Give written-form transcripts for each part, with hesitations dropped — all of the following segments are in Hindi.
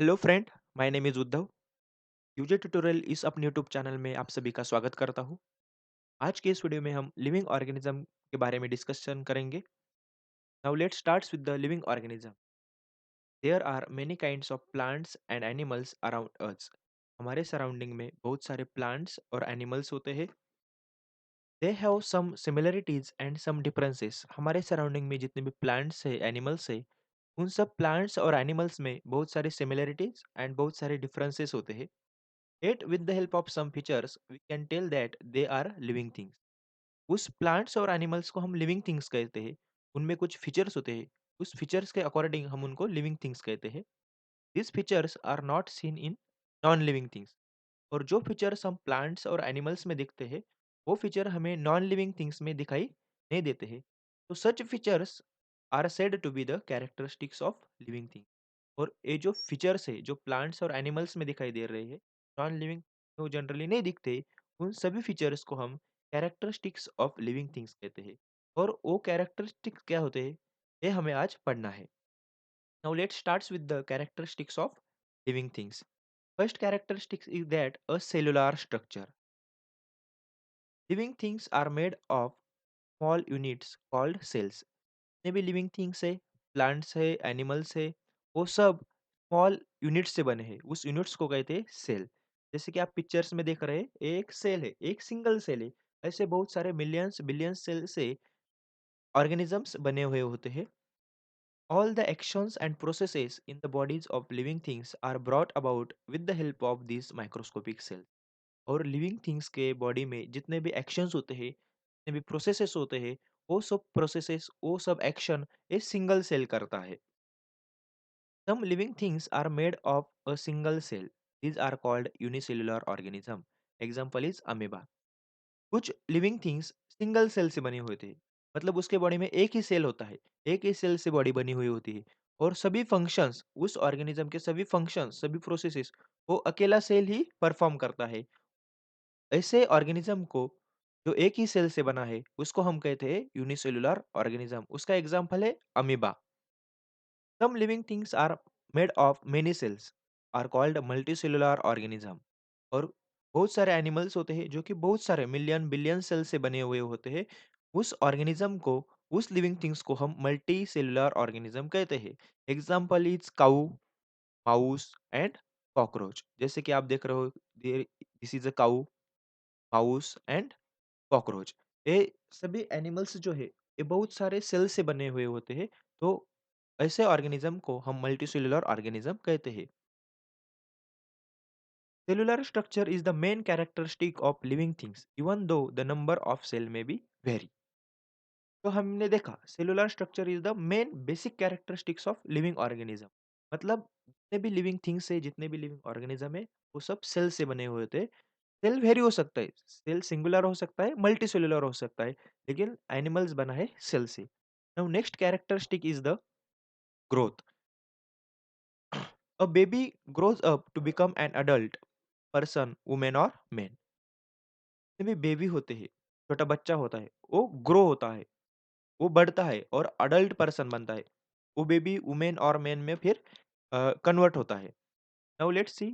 Hello friend, my name is Uddhav. यूजे ट्यूटोरियल इस अपने यूट्यूब चैनल में आप सभी का स्वागत करता हूँ। आज के इस वीडियो में हम लिविंग ऑर्गेनिज्म के बारे में डिस्कशन करेंगे। Now let's starts with the living organism. There are many kinds of plants and animals around us. हमारे सराउंडिंग में बहुत सारे प्लांट्स और एनिमल्स होते हैं। They have some similarities and some differences. हमारे सराउंडिंग में जितने भी प्लांट्स है, एनिमल्स है, उन सब प्लांट्स और एनिमल्स में बहुत सारे सिमिलरिटीज एंड बहुत सारे डिफरेंसेस होते हैं। Yet, with the help of some features, we can tell that they are living things. उस प्लांट्स और एनिमल्स को हम लिविंग थिंग्स कहते हैं। उनमें कुछ फीचर्स होते हैं। उस फीचर्स के अकॉर्डिंग हम उनको लिविंग थिंग्स कहते हैं। This features are not seen in non living things. और जो फीचर्स हम प्लांट्स और एनिमल्स में दिखते हैं, वो फीचर हमें नॉन लिविंग थिंग्स में दिखाई नहीं देते हैं। तो such features are said to be the characteristics of living thing. और ये जो फीचर्स है, जो प्लांट्स और एनिमल्स में दिखाई दे रहे हैं, नॉन लिविंग तो जनरली नहीं दिखते, उन सभी फीचर्स को हम कैरेक्टरिस्टिक्स ऑफ लिविंग थिंग्स कहते हैं। और वो कैरेक्टरिस्टिक्स क्या होते हैं, ये हमें आज पढ़ना है। Now let's starts with the characteristics of living things. First characteristic is that a cellular structure. Living things are made of small units called cells. जितने भी लिविंग थिंग्स है, प्लांट्स है, एनिमल्स है, वो सब स्मॉल यूनिट्स से बने हैं। उस यूनिट्स को कहते हैं सेल। जैसे कि आप पिक्चर्स में देख रहे हैं, एक सेल है, एक सिंगल सेल है। ऐसे बहुत सारे मिलियंस बिलियंस सेल से ऑर्गेनिजम्स बने हुए होते हैं। All the actions and processes in the bodies of living things are brought about with the help of these microscopic cells. और लिविंग थिंग्स के बॉडी में जितने भी एक्शंस होते हैं, जितने भी प्रोसेसेस होते हैं, वो सब प्रोसेसेस, वो सब एक्शन एक सिंगल सेल करता है। Some living things are made of a single cell. These are called unicellular organism. Example is amoeba. कुछ लिविंग थिंग्स सिंगल सेल से बने हुए थे, मतलब उसके बॉडी में एक ही सेल होता है, एक ही सेल से बॉडी बनी हुई होती है। और सभी फंक्शंस, उस ऑर्गेनिज्म के सभी फंक्शंस, सभी प्रोसेसेस, वो अकेला सेल ही परफॉर्म करता है। ऐसे ऑर्गेनिज्म को जो एक ही सेल से बना है, उसको हम कहते हैं यूनिसेल्युलर ऑर्गेनिज्म। उसका एग्जांपल है amoeba. Some living things are made of many cells, are called multicellular organism. और बहुत सारे एनिमल्स होते हैं जो कि बहुत सारे मिलियन बिलियन सेल से बने हुए होते हैं। उस ऑर्गेनिज्म को, उस लिविंग थिंग्स को हम मल्टी सेल्युलर ऑर्गेनिज्म कहते हैं। Example is cow, mouse and cockroach. जैसे कि आप देख रहे हो, this is a cow, mouse and cockroach. ये सभी एनिमल्स जो है, ये बहुत सारे सेल से बने हुए होते हैं। तो ऐसे ऑर्गेनिज्म को हम मल्टीसेल्युलर ऑर्गेनिज्म कहते हैं। Cellular structure is the main characteristic of living things even though the number of cell may be vary. तो हमने देखा cellular structure is the main basic characteristics of living organism. मतलब जितने भी लिविंग थिंग्स है, जितने भी लिविंग ऑर्गेनिज्म है, वो सब सेल से बने हुए होते हैं। सेल वेरी हो सकता है, सेल सिंगुलर हो सकता है, मल्टी सेल्युलर हो सकता है, लेकिन एनिमल्स बना है सेल से। Now next characteristic is the growth. A baby grows up to become an adult person, women और मैन। जितने भी बेबी होते हैं, छोटा बच्चा होता है, वो ग्रो होता है, वो बढ़ता है और अडल्ट पर्सन बनता है। वो बेबी वुमेन और मैन में फिर कन्वर्ट होता है। Now let's see,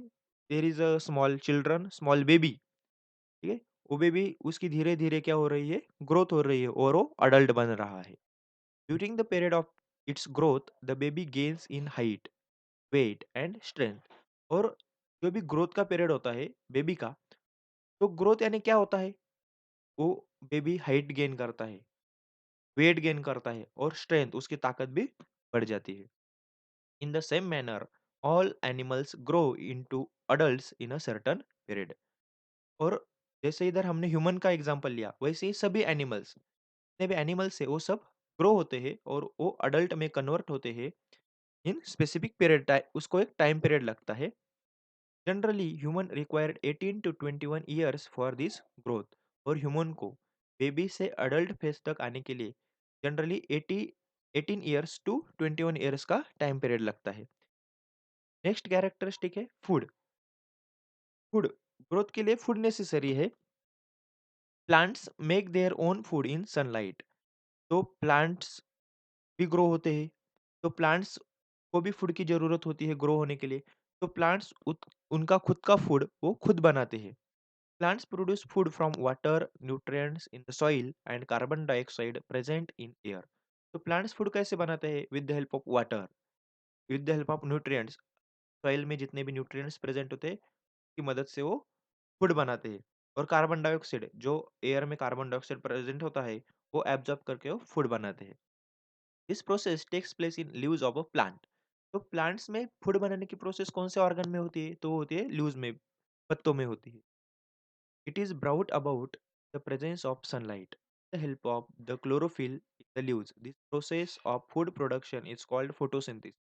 there is a small children, small baby. ठीक है, वो बेबी उसकी धीरे धीरे क्या हो रही है, ग्रोथ हो रही है और वो अडल्ट बन रहा है। During the period of its growth the baby gains in height, weight and strength. और जो भी ग्रोथ का पीरियड होता है बेबी का, तो ग्रोथ यानी क्या होता है, वो बेबी हाइट गेन करता है, वेट गेन करता है और स्ट्रेंथ, उसकी ताकत भी बढ़ जाती है। In the same manner all animals grow into adults in a certain period. और जैसे इधर हमने ह्यूमन का एग्जांपल लिया, वैसे ही सभी एनिमल्स, जितने भी एनिमल्स है, वो सब ग्रो होते हैं और वो अडल्ट में कन्वर्ट होते हैं इन स्पेसिफिक पीरियड। उसको एक टाइम पीरियड लगता है। Generally human required 18 to 21 years for this growth. और ह्यूमन को बेबी से अडल्ट फेज तक आने के लिए जनरली 18 ईयर्स टू 21 ईयर्स का टाइम पीरियड लगता है। नेक्स्ट कैरेक्टरिस्टिक है फूड। फूड, ग्रोथ के लिए फूड नेसेसरी है। Plants make their own food in sunlight. तो प्लांट्स भी ग्रो होते हैं, तो प्लांट्स को भी फूड की जरूरत होती है ग्रो होने के लिए। तो प्लांट्स उनका खुद का फूड वो खुद बनाते हैं। Plants produce food from water, nutrients in the soil and carbon dioxide present in air. तो प्लांट्स फूड कैसे बनाते हैं? With the help of water, with the help of nutrients. Soil में जितने भी न्यूट्रिएंट्स प्रेजेंट होते हैं, की मदद से वो फूड बनाते हैं। और कार्बन डाइऑक्साइड, जो एयर में कार्बन डाइऑक्साइड प्रेजेंट होता है, वो एब्जॉर्ब करके वो फूड बनाते हैं। This process takes place in leaves of a plant. तो प्लांट्स में फूड बनाने की प्रोसेस कौन से ऑर्गन में होती है? तो वो होती है लीव्स में, पत्तों में होती है। It is brought about the presence of sunlight, the help of the chlorophyll in the leaves. This process of food production is called photosynthesis.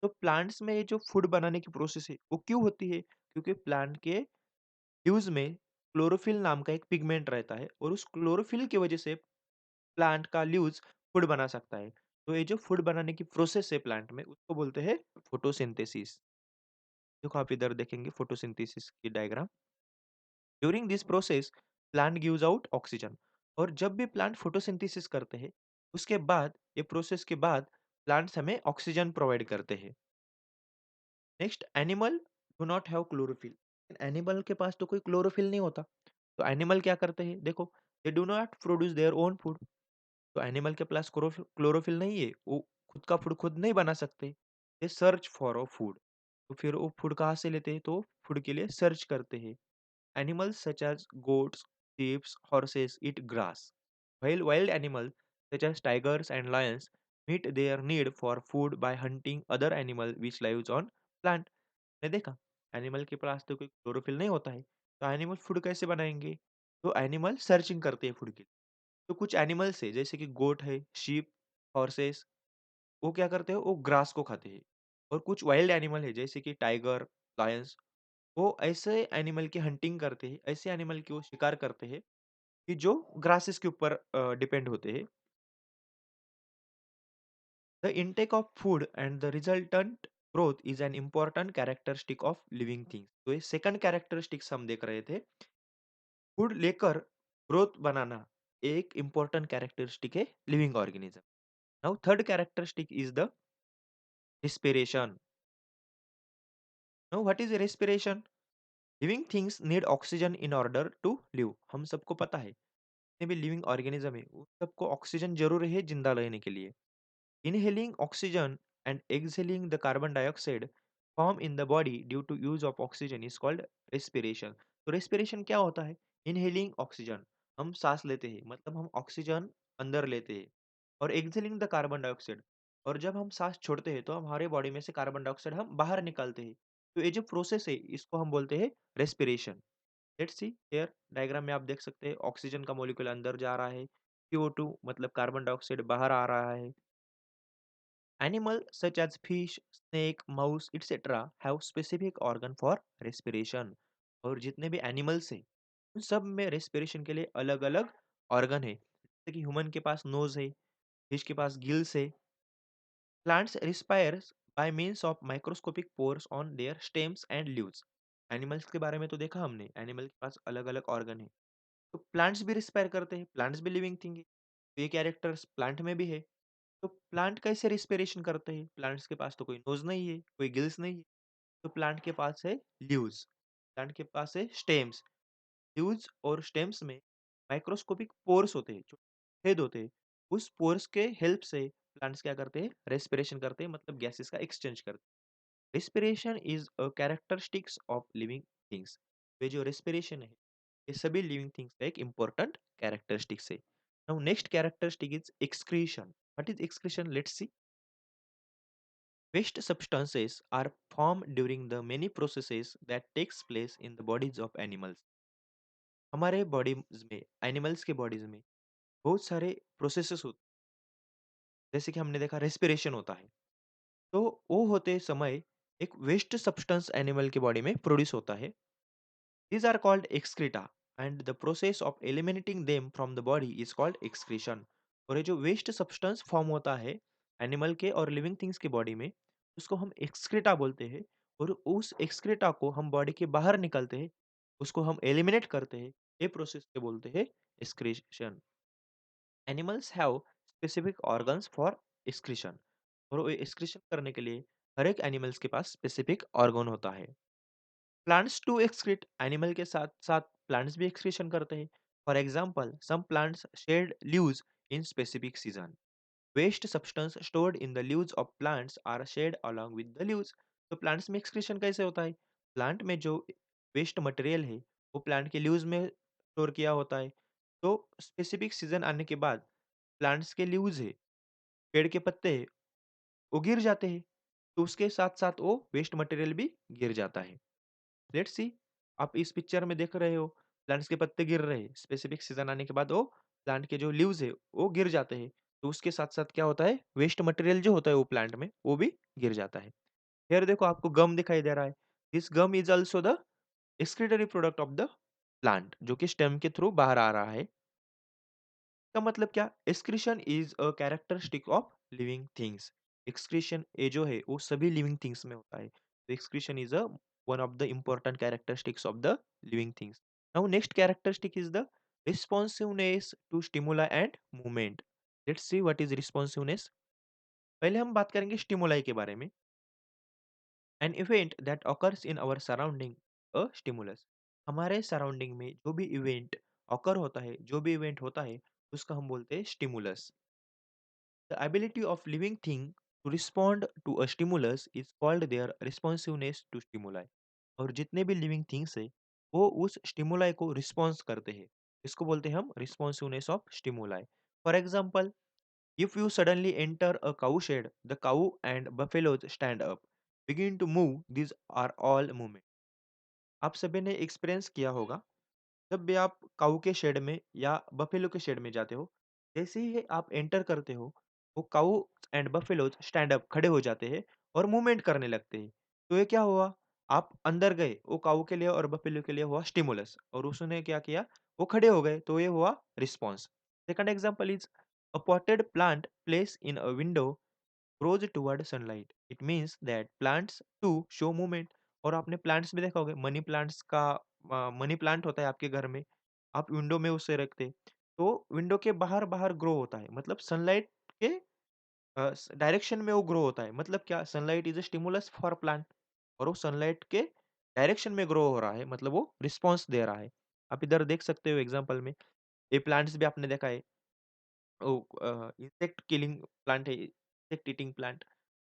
तो प्लांट्स में ये जो फूड बनाने की प्रोसेस है वो क्यों होती है? क्योंकि प्लांट के लीव्स में क्लोरोफिल नाम का एक पिगमेंट रहता है और उस क्लोरोफिल की वजह से प्लांट का लीव्स फूड बना सकता है। तो ये जो फूड बनाने की प्रोसेस है प्लांट में, उसको बोलते हैं फोटोसिंथेसिस। देखो आप इधर देखेंगे फोटोसिंथेसिस की diagram. During this process plant gives out oxygen. और जब भी प्लांट फोटोसिंथेसिस करते हैं, उसके बाद ये प्रोसेस के बाद प्लांट्स हमें ऑक्सीजन प्रोवाइड करते हैं। Next, animal do not have chlorophyll. Animal के पास तो कोई क्लोरोफिल नहीं होता। तो एनिमल क्या करते हैं? देखो, they do not produce their own food. तो एनिमल के पास क्लोरोफिल नहीं है, वो खुद का फूड खुद नहीं बना सकते। दे सर्च फॉर अ फूड। तो फिर वो फूड कहाँ से लेते हैं? तो फूड के लिए सर्च करते हैं। Animals such as goats, sheep, horses eat grass, while wild animals such as tigers and lions meet their need for food by hunting other animal which lives on plant। ने देखा, एनिमल के पास तो कोई क्लोरोफिल नहीं होता है, तो एनिमल फूड कैसे बनाएंगे? तो एनिमल सर्चिंग करते हैं फूड के लिए। तो कुछ एनिमल्स है जैसे कि गोट है, शीप, हॉर्सेस, वो क्या करते हैं? वो ग्रास को खाते हैं। और कुछ वाइल्ड एनिमल है जैसे कि टाइगर, लायंस, वो ऐसे एनिमल की हंटिंग करते हैं, ऐसे एनिमल की वो शिकार करते हैं कि जो ग्रासेस के ऊपर डिपेंड होते हैं। The intake of food and the resultant growth is an important characteristic of living things. तो ये सेकंड कैरेक्टरिस्टिक्स हम देख रहे थे। फूड लेकर ग्रोथ बनाना एक इम्पॉर्टेंट कैरेक्टरिस्टिक है living organism. Now third characteristic is the respiration. Now what is respiration? Living things need oxygen in order to live. हम सबको पता है, जितने भी लिविंग ऑर्गेनिज्म है उन सबको ऑक्सीजन जरूर है जिंदा रहने के लिए। Inhaling oxygen and exhaling the carbon dioxide form in the body due to use of oxygen is called respiration. तो रेस्पिरेशन क्या होता है? इनहेलिंग ऑक्सीजन, हम सांस लेते हैं, मतलब हम ऑक्सीजन अंदर लेते हैं। और एक्सहेलिंग द कार्बन डाइऑक्साइड, और जब हम सांस छोड़ते हैं तो हमारे बॉडी में से कार्बन डाइऑक्साइड हम बाहर निकालते हैं। तो ये जो प्रोसेस है इसको हम बोलते हैं respiration. Let's see here, diagram में आप देख सकते हैं ऑक्सीजन का मॉलिक्यूल अंदर जा रहा है, CO2 मतलब कार्बन डाइऑक्साइड बाहर आ रहा है। Animal such as fish, snake, mouse etc have specific organ for respiration. और जितने भी एनिमल्स हैं उन सब में रेस्पिरेशन के लिए अलग अलग ऑर्गन है। जैसे कि ह्यूमन के पास नोज है, फिश के पास गिल्स है। Plants respires by means of microscopic pores on their stems and leaves. Animals के बारे में तो देखा हमने, एनिमल के पास अलग अलग ऑर्गन है। तो प्लांट्स भी रिस्पायर करते हैं, प्लांट्स भी लिविंग थिंग है। तो ये कैरेक्टर्स प्लांट में भी है। तो प्लांट कैसे रिस्पिरेशन करते हैं? प्लांट्स के पास तो कोई नोज नहीं है, कोई गिल्स नहीं है। तो प्लांट के पास है लीव्स, प्लांट के पास है स्टेम्स। लीव्स और स्टेम्स में माइक्रोस्कोपिक पोर्स होते हैं, जो छेद होते हैं। उस पोर्स के हेल्प से प्लांट्स क्या करते हैं? रेस्पिरेशन करते हैं, मतलब गैसेस का एक्सचेंज करते हैं। Respiration is a characteristics of living things. ये जो रेस्पिरेशन है ये सभी लिविंग थिंग्स का एक इम्पोर्टेंट कैरेक्टरिस्टिक्स है। Now next characteristic is excretion. What is excretion? Let's see. Waste substances are formed during the many processes that takes place in the bodies of animals. हमारे बॉडीज में, एनिमल्स के बॉडीज में बहुत सारे प्रोसेसेस होते हैं। जैसे कि हमने देखा रेस्पिरेशन होता है, तो वो होते समय एक वेस्ट सब्सटेंस एनिमल के बॉडी में प्रोड्यूस होता है। These are called excreta and the process of eliminating them from the body is called excretion। और ये जो वेस्ट सब्सटेंस फॉर्म होता है एनिमल के और लिविंग थिंग्स के बॉडी में, उसको हम एक्सक्रीटा बोलते हैं। और उस एक्सक्रीटा को हम बॉडी के बाहर निकालते हैं, उसको हम एलिमिनेट करते हैं। ये प्रोसेस के बोलते हैं excretion. Animals have specific organs for excretion. और वो एक्सक्रीशन करने के लिए हर एक एनिमल्स के पास स्पेसिफिक ऑर्गन होता है। प्लांट्स टू एक्सक्रीट, एनिमल के साथ साथ प्लांट्स भी एक्सक्रीशन करते हैं। For example some plants shed leaves in specific season. Waste substance stored in the leaves of plants are shed along with the leaves. तो प्लांट्स में एक्सक्रीशन कैसे होता है? प्लांट में जो वेस्ट मटेरियल है वो प्लांट के लीव्स में स्टोर किया होता है। तो स्पेसिफिक सीजन आने के बाद प्लांट्स के लीव्स है, पेड़ के पत्ते हैं, वो गिर जाते हैं। तो उसके साथ साथ वो वेस्ट मटेरियल भी गिर जाता है। लेट्स सी, आप इस पिक्चर में देख रहे हो प्लांट्स के पत्ते गिर रहे हैं, स्पेसिफिक सीजन आने के बाद वो प्लांट के जो लीव्स है वो गिर जाते हैं। तो उसके साथ साथ क्या होता है, वेस्ट मटेरियल जो होता है वो प्लांट में वो भी गिर जाता है। फिर देखो आपको गम दिखाई दे रहा है। This gum is also the excretory product of the plant, जो कि स्टेम के थ्रू बाहर आ रहा है। का मतलब क्या? Excretion is a characteristic of living things. Excretion ये जो है वो सभी लिविंग थिंग्स में होता है। तो excretion is a one of the important characteristics of the living things. Now next characteristic is the responsiveness to stimuli and movement. Let's see what is responsiveness. पहले हम बात करेंगे स्टिमुलाई के बारे में। An event that occurs in our surrounding, a stimulus. हमारे सराउंडिंग में जो भी इवेंट ऑकर होता है, जो भी इवेंट होता है उसका हम बोलते हैं stimulus. The ability of living thing to respond to a stimulus is called their responsiveness to stimuli. और जितने भी लिविंग थिंग्स है वो उस स्टिमुलाई को रिस्पॉन्स करते हैं। इसको बोलते हैं हम responsiveness of stimuli. For example, if you suddenly enter a cow shed, the cow and buffaloes stand up, begin to move, these are all movement. आप सभी ने एक्सपीरियंस किया होगा, जब भी आप काऊ के शेड में या बफेलो के शेड में जाते हो, जैसे ही आप एंटर करते हो, वो काऊ एंड बफेलोज स्टैंड अप, खड़े हो जाते हैं और मूवमेंट करने लगते हैं। तो ये क्या हुआ? आप अंदर गए, वो काऊ के लिए और बफेलो के लिए हुआ स्टिमुलस, और उसने क्या किया? वो खड़े हो गए, तो ये हुआ response. Second example is a potted plant place in a window grows toward sunlight. It means that plants too show movement. और आपने प्लांट्स में देखा होगा, मनी प्लांट्स का मनी प्लांट होता है आपके घर में, आप विंडो में उसे रखते, तो विंडो के बाहर बाहर ग्रो होता है, मतलब सनलाइट के डायरेक्शन में वो ग्रो होता है। मतलब क्या? Sunlight is a stimulus for plant, और वो सनलाइट के डायरेक्शन में ग्रो हो रहा है, मतलब वो रिस्पॉन्स दे रहा है। आप इधर देख सकते हो एग्जाम्पल में, ये प्लांट्स भी आपने देखा है, इंसेक्ट किलिंग प्लांट है, इंसेक्ट ईटिंग प्लांट।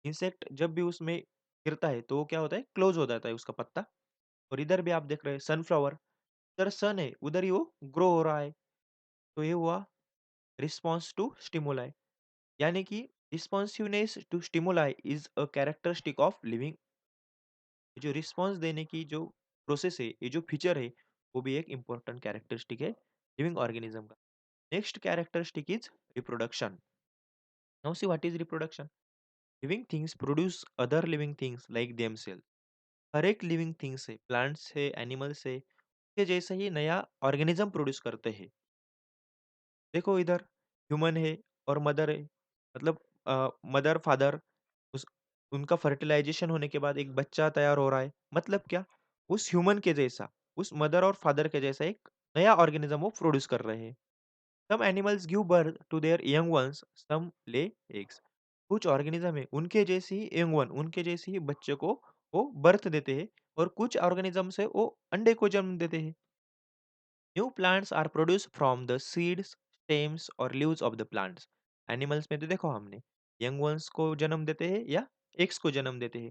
इंसेक्ट जब भी उसमें गिरता है तो वो क्या होता है, क्लोज हो जाता है उसका पत्ता। और इधर भी आप देख रहे हैं सनफ्लावर, इधर सन है, उधर ही वो ग्रो हो रहा है। तो ये हुआ रिस्पॉन्स टू स्टिमुलाई। यानी कि responsiveness to stimuli is a characteristic of living. जो रिस्पॉन्स देने की जो प्रोसेस है, ये जो फीचर है, वो भी एक इम्पोर्टेंट कैरेक्टरिस्टिक है लिविंग ऑर्गेनिज्म का। Next characteristic is reproduction. Now see what is reproduction. Living things produce other living things like themselves. हर एक लिविंग थिंग्स है, प्लांट्स है, एनिमल्स है, के जैसे ही नया ऑर्गेनिज्म प्रोड्यूस करते हैं। देखो इधर ह्यूमन है और मदर है, मतलब मदर फादर, उस उनका फर्टिलाइजेशन होने के बाद एक बच्चा तैयार हो रहा है। मतलब क्या? उस ह्यूमन के जैसा, उस मदर और फादर के जैसा एक नया ऑर्गेनिज्म वो प्रोड्यूस कर रहे हैं। Some animals give birth to their young ones, some lay eggs. कुछ ऑर्गेनिज्म है उनके जैसे ही यंग वन, उनके जैसे ही बच्चे को वो बर्थ देते हैं, और कुछ ऑर्गेनिज्म से वो अंडे को जन्म देते हैं। New plants are produce from the seeds, stems और leaves of the plants. Animals में तो देखो हमने यंग वंस को जन्म देते हैं या एग्स को जन्म देते हैं,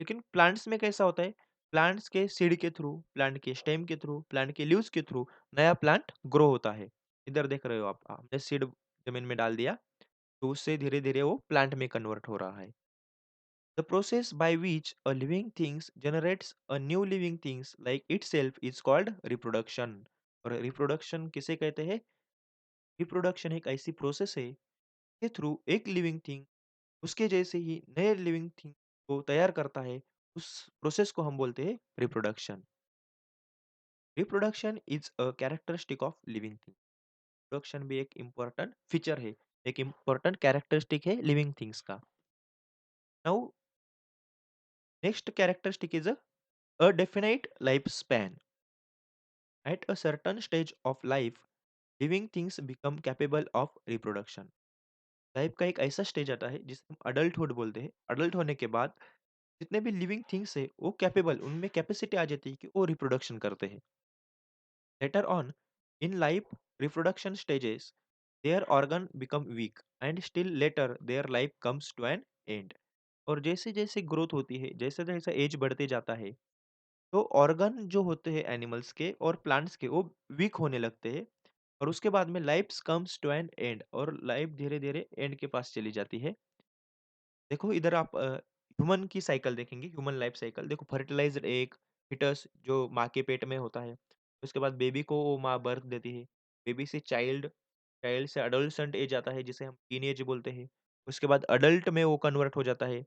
लेकिन प्लांट्स में कैसा होता है? प्लांट्स के सीड के थ्रू, प्लांट के स्टेम के थ्रू, प्लांट के लीव्स के थ्रू नया प्लांट ग्रो होता है। इधर देख रहे हो आप, हमने सीड जमीन में डाल दिया, तो उससे धीरे-धीरे वो प्लांट में कन्वर्ट हो रहा है। The process by which a living things generates a new living things like itself is called reproduction. और रिप्रोडक्शन किसे कहते हैं? रिप्रोडक्शन एक ऐसी प्रोसेस है के थ्रू एक लिविंग थिंग उसके जैसे ही नए लिविंग थिंग को तैयार करता है। उस प्रोसेस को हम बोलते हैं reproduction. Reproduction is a characteristic of living thing. Reproduction भी एक इम्पोर्टेंट फीचर है, एक इम्पोर्टेंट कैरेक्टरिस्टिक है लिविंग थिंग्स का। Now next characteristic is a definite life span. At a certain stage of life, living things become capable of reproduction. Life का एक ऐसा स्टेज आता है जिसे हम अडल्टहुड बोलते हैं। अडल्ट होने के बाद जितने भी लिविंग थिंग्स है वो कैपेबल उनमें कैपेसिटी आ जाती है कि वो रिप्रोडक्शन करते हैं। Later on in life reproduction stages their organ become weak and still later their life comes to an end. और जैसे जैसे ग्रोथ होती है, जैसे जैसे एज बढ़ते जाता है, तो ऑर्गन जो होते हैं एनिमल्स के और प्लांट्स के वो वीक होने लगते हैं। और उसके बाद में life comes to an end और लाइफ धीरे धीरे एंड के पास चली जाती है। देखो इधर आप ह्यूमन की साइकिल देखेंगे, ह्यूमन लाइफ साइकिल देखो, फर्टिलाइज्ड एग, फीटस जो माँ के पेट में होता है, उसके बाद बेबी को वो माँ बर्थ देती है, बेबी से चाइल्ड, चाइल्ड से अडोलसेंट एज आता है जिसे हम टीनेज बोलते हैं, उसके बाद अडल्ट में वो कन्वर्ट हो जाता है,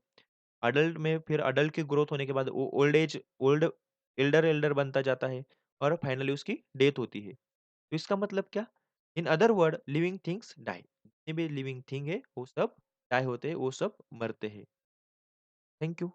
अडल्ट में फिर अडल्ट की ग्रोथ होने के बाद वो old age, old Elder Elder बनता जाता है और फाइनली उसकी डेथ होती है। तो इसका मतलब क्या? In other word living things die, जितने भी लिविंग थिंग है वो सब डाई होते हैं, वो सब मरते हैं। Thank you.